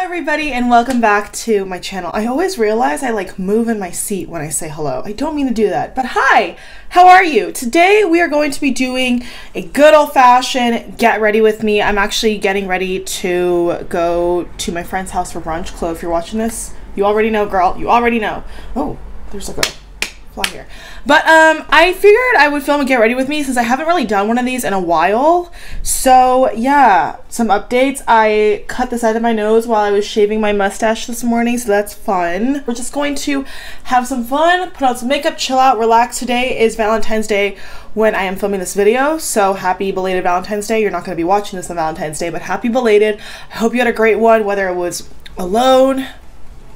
everybody and welcome back to my channel. I always realize I like move in my seat when I say hello. I don't mean to do that, but hi, how are you? Today we are going to be doing a good old-fashioned get ready with me. I'm actually getting ready to go to my friend's house for brunch. Chloe, if you're watching this, you already know, girl. You already know. Oh, there's like a fly here. But I figured I would film a get ready with me since I haven't really done one of these in a while. So yeah, some updates. I cut the side of my nose while I was shaving my mustache this morning, so that's fun. We're just going to have some fun, put on some makeup, chill out, relax. Today is Valentine's Day when I am filming this video, so happy belated Valentine's Day. You're not going to be watching this on Valentine's Day, but happy belated. I hope you had a great one, whether it was alone,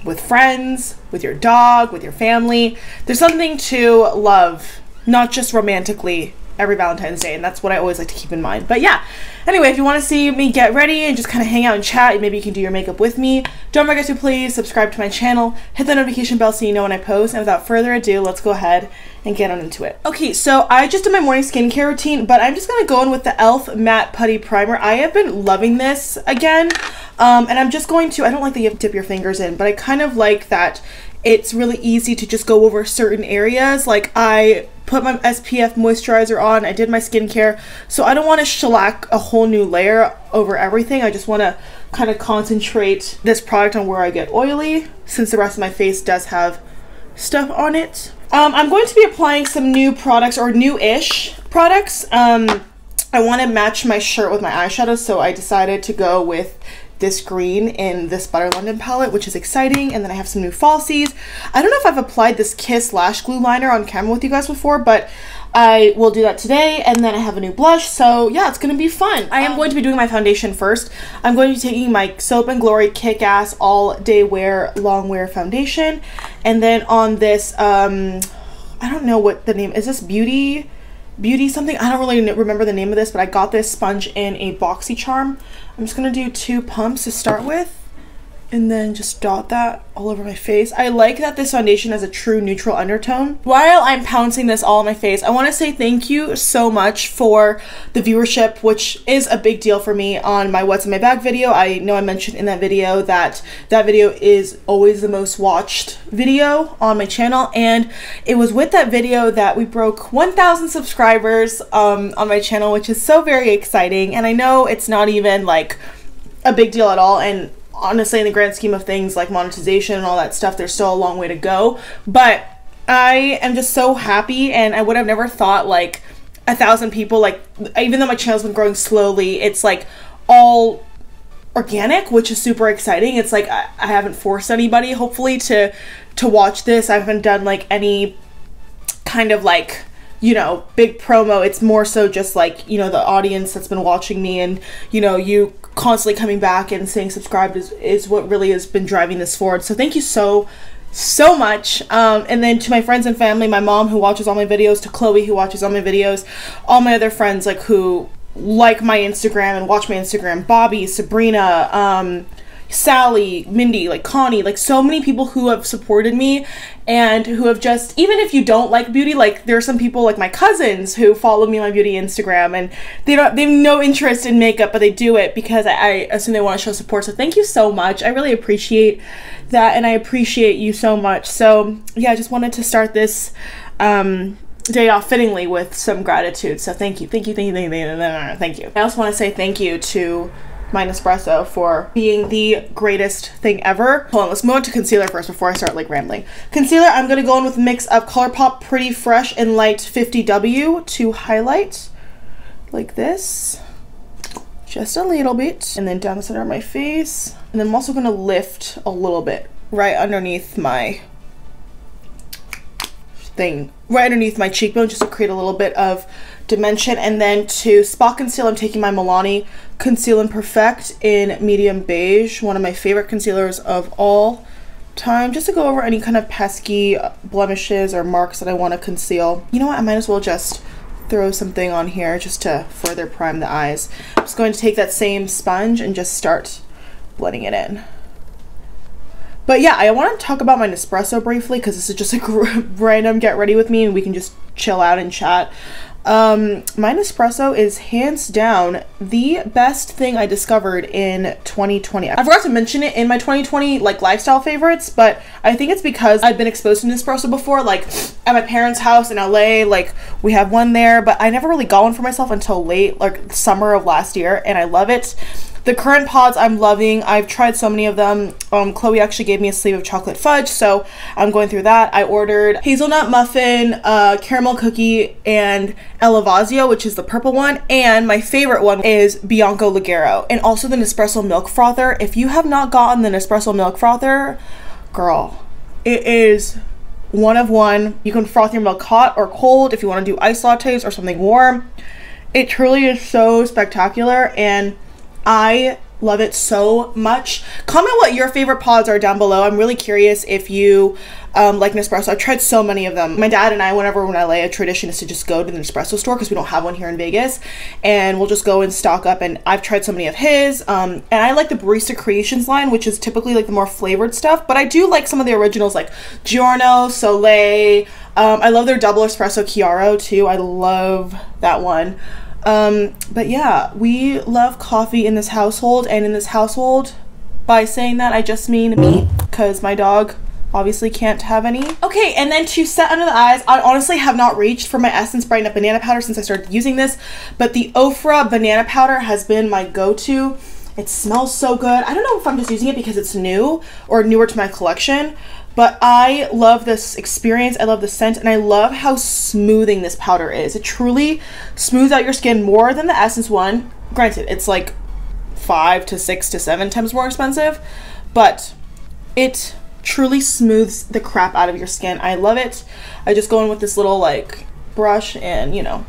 with friends, with your dog, with your family. There's something to love, not just romantically, every Valentine's Day, and that's what I always like to keep in mind. But yeah, anyway, if you want to see me get ready and just kind of hang out and chat, maybe you can do your makeup with me, don't forget to please subscribe to my channel, hit the notification bell so you know when I post, and without further ado, let's go ahead and get on into it. Okay, so I just did my morning skincare routine, but I'm just gonna go in with the e.l.f. Matte Putty Primer. I have been loving this again, and I'm just going to, I don't like that you have to dip your fingers in, but I kind of like that it's really easy to just go over certain areas. Like I put my SPF moisturizer on, I did my skincare, so I don't want to shellac a whole new layer over everything. I just want to kind of concentrate this product on where I get oily, since the rest of my face does have stuff on it. I'm going to be applying some new products, or new-ish products. I want to match my shirt with my eyeshadow, so I decided to go with this green in this Butter London palette, which is exciting. And then I have some new falsies. I don't know if I've applied this Kiss Lash Glue Liner on camera with you guys before, but I will do that today. And then I have a new blush, so yeah, it's gonna be fun. I am going to be doing my foundation first. I'm going to be taking my Soap & Glory Kickass All Day Wear Long Wear Foundation, and then on this, I don't know what the name is. This Beauty something, I don't really remember the name of this, but I got this sponge in a BoxyCharm. I'm just gonna do 2 pumps to start with, and then just dot that all over my face. I like that this foundation has a true neutral undertone. While I'm pouncing this all on my face, I want to say thank you so much for the viewership, which is a big deal for me on my What's in My Bag video. I know I mentioned in that video that that video is always the most watched video on my channel, and it was with that video that we broke 1,000 subscribers on my channel, which is so very exciting. And I know it's not even like a big deal at all, and honestly, in the grand scheme of things, like monetization and all that stuff, there's still a long way to go. But I am just so happy, and I would have never thought like 1,000 people, like, even though my channel's been growing slowly, it's like all organic, which is super exciting. It's like I haven't forced anybody, hopefully, to watch this. I haven't done like any kind of like, you know, big promo. It's more so just like, you know, the audience that's been watching me, and you know, you constantly coming back and saying subscribe is what really has been driving this forward. So thank you so much. And then to my friends and family, my mom who watches all my videos, to Chloe who watches all my videos, all my other friends like who like my Instagram and watch my Instagram, Bobby, Sabrina, Sally, Mindy, like Connie, like so many people who have supported me and who have just, even if you don't like beauty, like there are some people like my cousins who follow me on my beauty Instagram, and they have no interest in makeup, but they do it because I assume they want to show support. So thank you so much. I really appreciate that, and I appreciate you so much. So yeah, I just wanted to start this day off fittingly with some gratitude. So thank you. I also want to say thank you to my Nespresso for being the greatest thing ever. Hold on, let's move on to concealer first before I start like rambling. Concealer, I'm gonna go in with a mix of ColourPop Pretty Fresh and Light 50W to highlight like this, just a little bit, and then down the center of my face. And then I'm also gonna lift a little bit right underneath my cheekbone, just to create a little bit of dimension. And then to spot conceal, I'm taking my Milani Conceal and Perfect in medium beige, one of my favorite concealers of all time, just to go over any kind of pesky blemishes or marks that I want to conceal. You know what, I might as well just throw something on here just to further prime the eyes. I'm just going to take that same sponge and just start blending it in. But yeah, I want to talk about my Nespresso briefly because this is just a random get ready with me and we can just chill out and chat. My Nespresso is hands down the best thing I discovered in 2020. I forgot to mention it in my 2020 like lifestyle favorites, but I think it's because I've been exposed to Nespresso before, like at my parents' house in LA, like we have one there, but I never really got one for myself until late, like summer of last year, and I love it. The current pods I'm loving. I've tried so many of them. Chloe actually gave me a sleeve of chocolate fudge, so I'm going through that. I ordered hazelnut muffin, caramel cookie, and Elevazio, which is the purple one, and my favorite one is Bianco Leggero, and also the Nespresso milk frother. If you have not gotten the Nespresso milk frother, girl, it is one of one. You can froth your milk hot or cold if you want to do iced lattes or something warm. It truly is so spectacular, and I love it so much. Comment what your favorite pods are down below. I'm really curious if you like Nespresso. I've tried so many of them. My dad and I, whenever we're in LA, a tradition is to just go to the Nespresso store because we don't have one here in Vegas, and we'll just go and stock up, and I've tried so many of his, and I like the Barista Creations line, which is typically like the more flavored stuff, but I do like some of the originals like Giorno, Soleil. I love their double espresso Chiaro too. I love that one. But yeah, we love coffee in this household, and in this household, by saying that, I just mean me, because my dog obviously can't have any. Okay, and then to set under the eyes, I honestly have not reached for my Essence Brighten Up Banana Powder since I started using this, but the Ofra Banana Powder has been my go-to. It smells so good. I don't know if I'm just using it because it's new or newer to my collection, but I love this experience. I love the scent, and I love how smoothing this powder is. It truly smooths out your skin more than the Essence one. Granted, it's like 5 to 6 to 7 times more expensive, but it truly smooths the crap out of your skin. I love it. I just go in with this little like brush and, you know,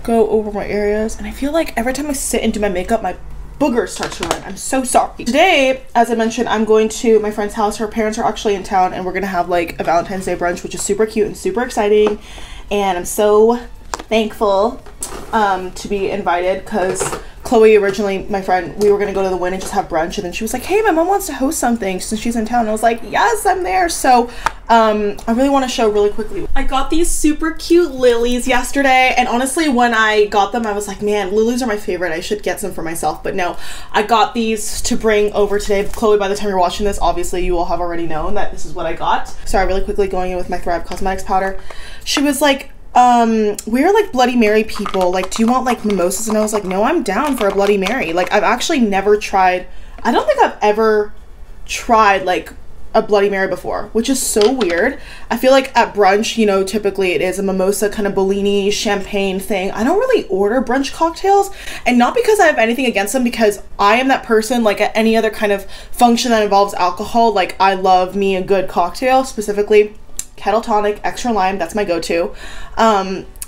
go over my areas, and I feel like every time I sit and do my makeup, my boogers start to run. I'm so sorry. Today, as I mentioned, I'm going to my friend's house. Her parents are actually in town, and we're gonna have like a Valentine's Day brunch, which is super cute and super exciting, and I'm so thankful to be invited, because Chloe, originally my friend, we were gonna go to the Wynn and just have brunch, and then she was like, hey, my mom wants to host something since she's in town, and I was like, yes, I'm there. So I really want to show really quickly. I got these super cute lilies yesterday, and honestly, when I got them, I was like, man, lilies are my favorite. I should get some for myself, but no, I got these to bring over today. Chloe, by the time you're watching this, obviously you will have already known that this is what I got. Sorry, really quickly going in with my Thrive Causemetics powder. She was like, we're like Bloody Mary people, like, do you want like mimosas? And I was like, no, I'm down for a Bloody Mary. Like, I've actually never tried, I don't think I've ever tried like a Bloody Mary before, which is so weird. I feel like at brunch, you know, typically it is a mimosa kind of Bellini champagne thing. I don't really order brunch cocktails, and not because I have anything against them, because I am that person, like at any other kind of function that involves alcohol, like I love me a good cocktail, specifically kettle tonic, extra lime, that's my go-to.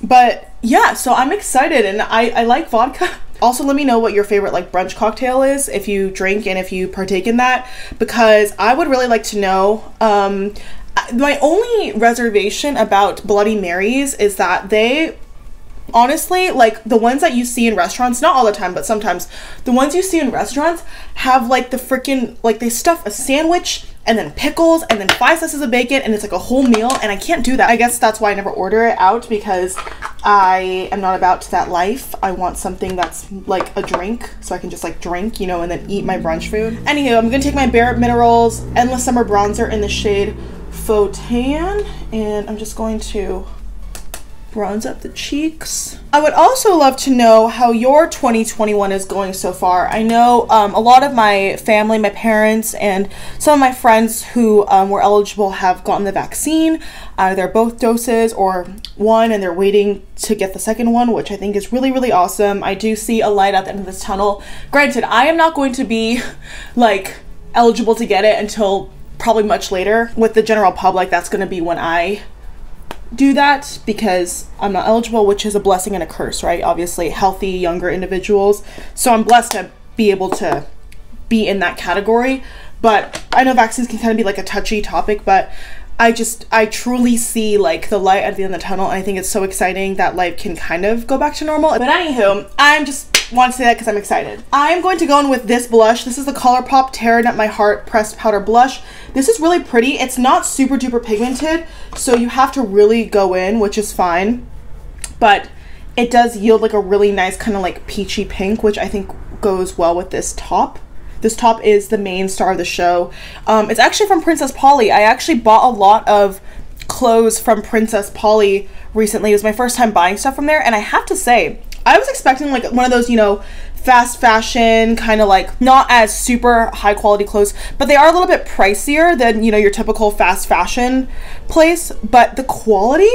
But yeah, so I'm excited, and I like vodka. Also, let me know what your favorite like brunch cocktail is, if you drink and if you partake in that, because I would really like to know. My only reservation about Bloody Marys is that they, honestly, like the ones that you see in restaurants, not all the time, but sometimes, the ones you see in restaurants have like the freaking, like they stuff a sandwich and then pickles and then 5 slices of bacon, and it's like a whole meal, and I can't do that. I guess that's why I never order it out, because I am not about that life. I want something that's like a drink, so I can just like drink, you know, and then eat my brunch food. Anywho, I'm gonna take my Bare Minerals Endless Summer Bronzer in the shade Faux Tan, and I'm just going to bronze up the cheeks. I would also love to know how your 2021 is going so far. I know a lot of my family, my parents, and some of my friends who were eligible have gotten the vaccine. Either both doses or one, and they're waiting to get the second one, which I think is really, really awesome. I do see a light at the end of this tunnel. Granted, I am not going to be like eligible to get it until probably much later. With the general public, that's going to be when I do that, because I'm not eligible, which is a blessing and a curse, right? Obviously, healthy younger individuals, so I'm blessed to be able to be in that category. But I know vaccines can kind of be like a touchy topic, but I truly see like the light at the end of the tunnel, and I think it's so exciting that life can kind of go back to normal. But anywho, I'm just want to say that because I'm excited. I'm going to go in with this blush. This is the ColourPop Terran At My Heart Pressed Powder Blush. This is really pretty. It's not super duper pigmented, so you have to really go in, which is fine. but it does yield like a really nice kind of like peachy pink, which I think goes well with this top. This top is the main star of the show. It's actually from Princess Polly. I actually bought a lot of clothes from Princess Polly recently. It was my first time buying stuff from there, and I have to say, I was expecting like one of those, you know, fast fashion kind of like not as super high quality clothes, but they are a little bit pricier than, you know, your typical fast fashion place, but the quality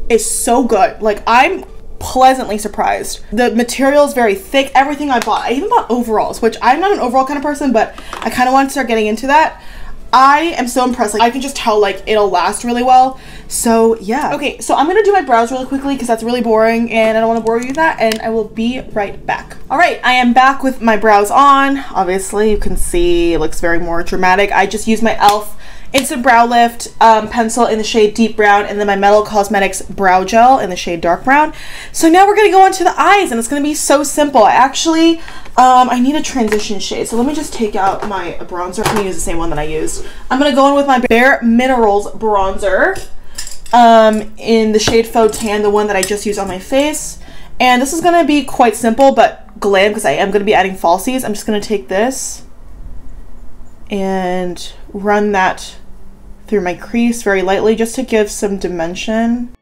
is so good. Like, I'm pleasantly surprised. The material is very thick. Everything I bought, I even bought overalls, which I'm not an overall kind of person, but I kind of want to start getting into that. I am so impressed. Like, I can just tell like it'll last really well. So yeah. Okay, so I'm gonna do my brows really quickly because that's really boring and I don't want to bore you with that, and I will be right back. All right, I am back with my brows on. Obviously you can see it looks very more dramatic. I just used my e.l.f. Instant Brow Lift pencil in the shade Deep Brown, and then my Mellow Causemetics brow gel in the shade Dark Brown. So now we're gonna go on to the eyes, and it's gonna be so simple. I actually I need a transition shade, so let me just take out my bronzer. I'm gonna use the same one that I used. I'm gonna go in with my Bare Minerals bronzer in the shade Faux Tan, the one that I just used on my face. And this is gonna be quite simple but glam because I am gonna be adding falsies. I'm just gonna take this and run that through my crease very lightly just to give some dimension.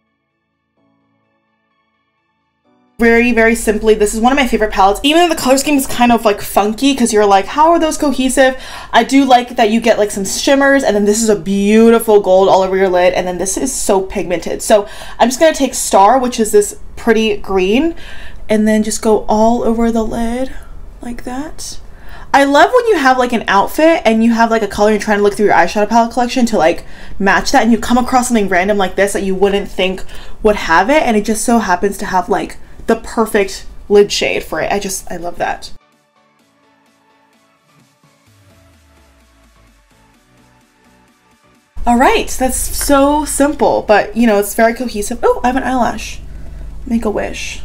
Very, very simply, this is one of my favorite palettes. Even though the color scheme is kind of like funky because you're like, how are those cohesive? I do like that you get like some shimmers, and then this is a beautiful gold all over your lid, and then this is so pigmented. So I'm just gonna take Star, which is this pretty green, and then just go all over the lid like that. I love when you have like an outfit and you have like a color, you're trying to look through your eyeshadow palette collection to like match that, and you come across something random like this that you wouldn't think would have it, and it just so happens to have like the perfect lid shade for it. I love that. All right, that's so simple, but you know, it's very cohesive. Oh, I have an eyelash. Make a wish.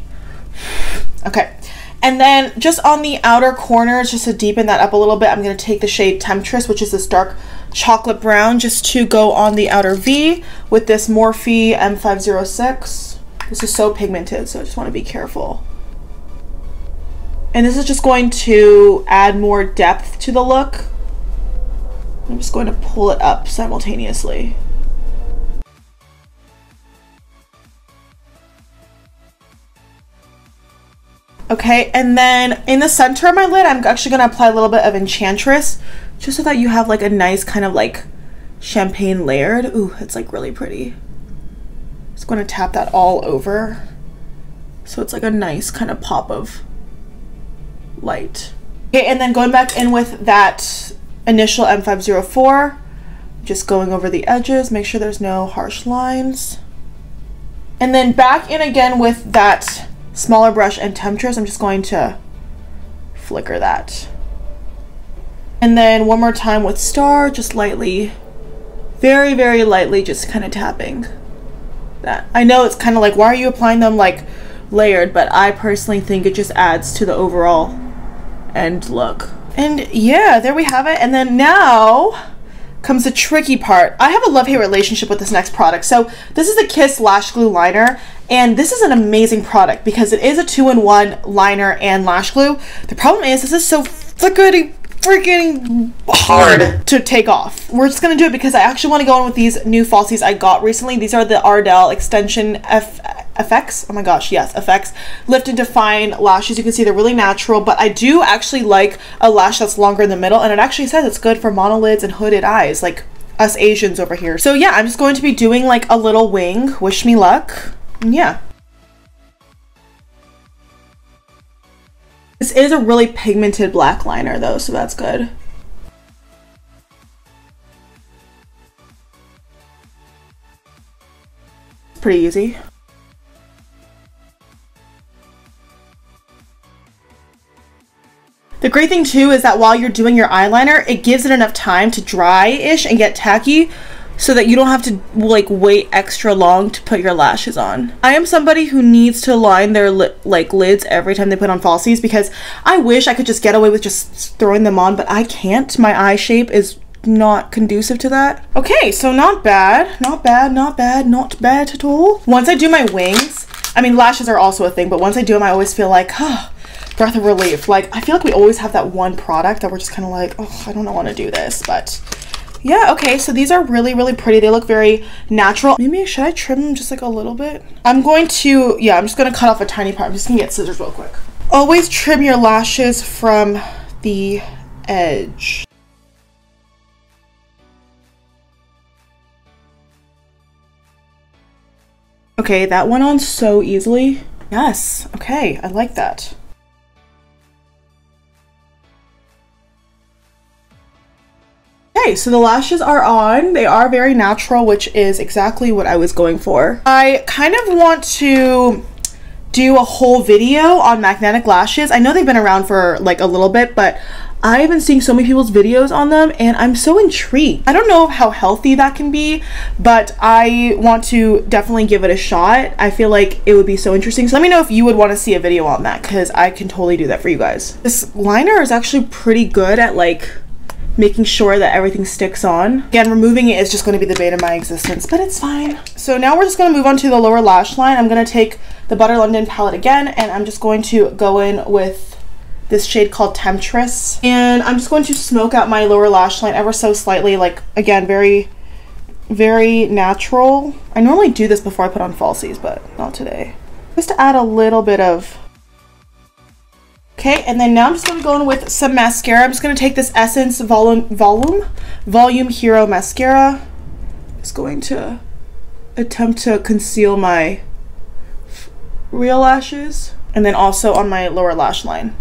Okay. And then just on the outer corners, just to deepen that up a little bit, I'm going to take the shade Temptress, which is this dark chocolate brown, just to go on the outer V with this Morphe M506. This is so pigmented, so I just want to be careful. And this is just going to add more depth to the look. I'm just going to pull it up simultaneously. Okay, and then in the center of my lid, I'm actually going to apply a little bit of Enchantress, just so that you have like a nice kind of like champagne layered. Ooh, it's like really pretty. Just going to tap that all over, so it's like a nice kind of pop of light. Okay, and then going back in with that initial M504, just going over the edges, make sure there's no harsh lines. And then back in again with that smaller brush and Temptress, I'm just going to flicker that. And then one more time with Star, just lightly, very, very lightly, just kind of tapping that. I know it's kind of like, why are you applying them like layered, but I personally think it just adds to the overall end look. And yeah, there we have it. And then now comes the tricky part. I have a love-hate relationship with this next product. So this is the Kiss Lash Glue Liner, and this is an amazing product because it is a 2-in-1 liner and lash glue. The problem is this is so freaking hard to take off. We're just gonna do it because I actually want to go in with these new falsies I got recently. These are the Ardell Extension FX. Oh my gosh, yes, FX Lift and Define lashes. You can see they're really natural, but I do actually like a lash that's longer in the middle, and it actually says it's good for monolids and hooded eyes, like us Asians over here. So yeah, I'm just going to be doing like a little wing. Wish me luck. And yeah. This is a really pigmented black liner though, so that's good. It's pretty easy. The great thing too is that while you're doing your eyeliner, it gives it enough time to dry-ish and get tacky, so that you don't have to like wait extra long to put your lashes on. I am somebody who needs to line their lids every time they put on falsies, because I wish I could just get away with just throwing them on, but I can't. My eye shape is not conducive to that. Okay, so not bad, not bad, not bad, not bad at all. Once I do my wings, I mean, lashes are also a thing, but once I do them, I always feel like, breath of relief. Like, I feel like we always have that one product that we're just kind of like, oh, I don't want to do this, but yeah. Okay, so these are really, really pretty. They look very natural. Maybe should I trim them just like a little bit? I'm going to, yeah, I'm just going to cut off a tiny part. I'm just going to get scissors real quick. Always trim your lashes from the edge. Okay, that went on so easily. Yes, okay, I like that. Okay, so the lashes are on. They are very natural, which is exactly what I was going for. I kind of want to do a whole video on magnetic lashes. I know they've been around for like a little bit, but I've been seeing so many people's videos on them and I'm so intrigued. I don't know how healthy that can be, but I want to definitely give it a shot. I feel like it would be so interesting. So let me know if you would want to see a video on that, because I can totally do that for you guys. This liner is actually pretty good at like making sure that everything sticks on. Again, removing it is just going to be the bane of my existence, but it's fine. So now we're just going to move on to the lower lash line. I'm going to take the Butter London palette again, and I'm just going to go in with this shade called Temptress, and I'm just going to smoke out my lower lash line ever so slightly. Like, again, very, very natural. I normally do this before I put on falsies, but not today. Just to add a little bit of. Okay, and then now I'm just going to go in with some mascara. I'm just going to take this Essence Volume Hero Mascara. Just going to attempt to conceal my real lashes, and then also on my lower lash line.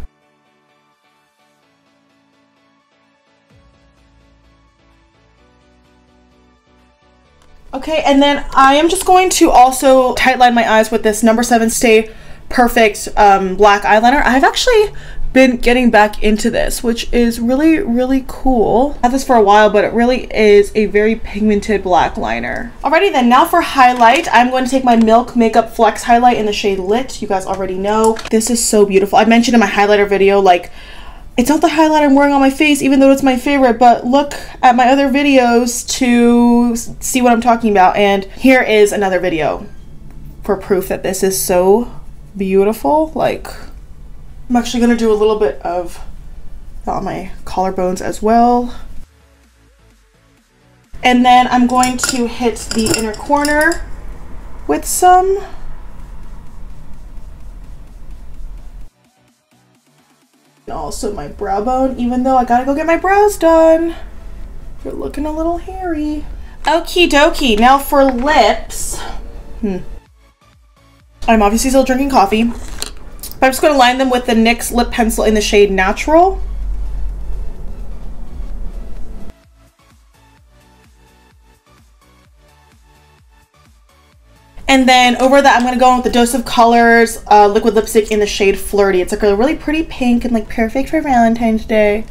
Okay, and then I am just going to also tightline my eyes with this No. 7 Stay Perfect black eyeliner. I've actually been getting back into this, which is really, really cool. I've had this for a while, but it really is a very pigmented black liner. Alrighty then, now for highlight, I'm going to take my Milk Makeup Flex highlight in the shade Lit. You guys already know. This is so beautiful. I mentioned in my highlighter video, like, it's not the highlight I'm wearing on my face, even though it's my favorite, but look at my other videos to see what I'm talking about. And here is another video for proof that this is so beautiful. Like, I'm actually gonna do a little bit of that on my collarbones as well. And then I'm going to hit the inner corner with some. And also my brow bone, even though I gotta go get my brows done. They're looking a little hairy. Okie dokie, now for lips. I'm obviously still drinking coffee. But I'm just gonna line them with the NYX lip pencil in the shade Natural. And then over that, I'm going to go in with the Dose of Colors liquid lipstick in the shade Flirty. It's like a really pretty pink and like perfect for Valentine's Day.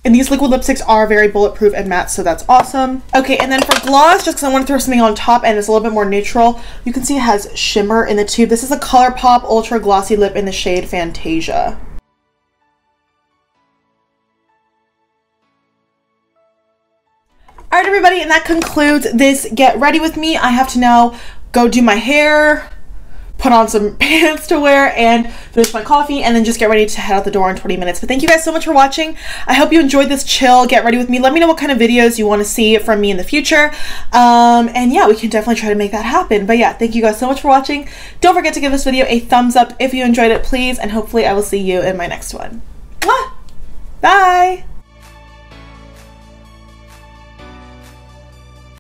And these liquid lipsticks are very bulletproof and matte, so that's awesome. Okay, and then for gloss, just because I want to throw something on top and it's a little bit more neutral, you can see it has shimmer in the tube. This is a ColourPop Ultra Glossy Lip in the shade Fantasia. All right, everybody, and that concludes this Get Ready With Me. I have to now go do my hair, put on some pants to wear, and finish my coffee, and then just get ready to head out the door in 20 minutes. But thank you guys so much for watching. I hope you enjoyed this chill Get Ready With Me. Let me know what kind of videos you want to see from me in the future. And yeah, we can definitely try to make that happen. But yeah, thank you guys so much for watching. Don't forget to give this video a thumbs up if you enjoyed it, please, and hopefully I will see you in my next one.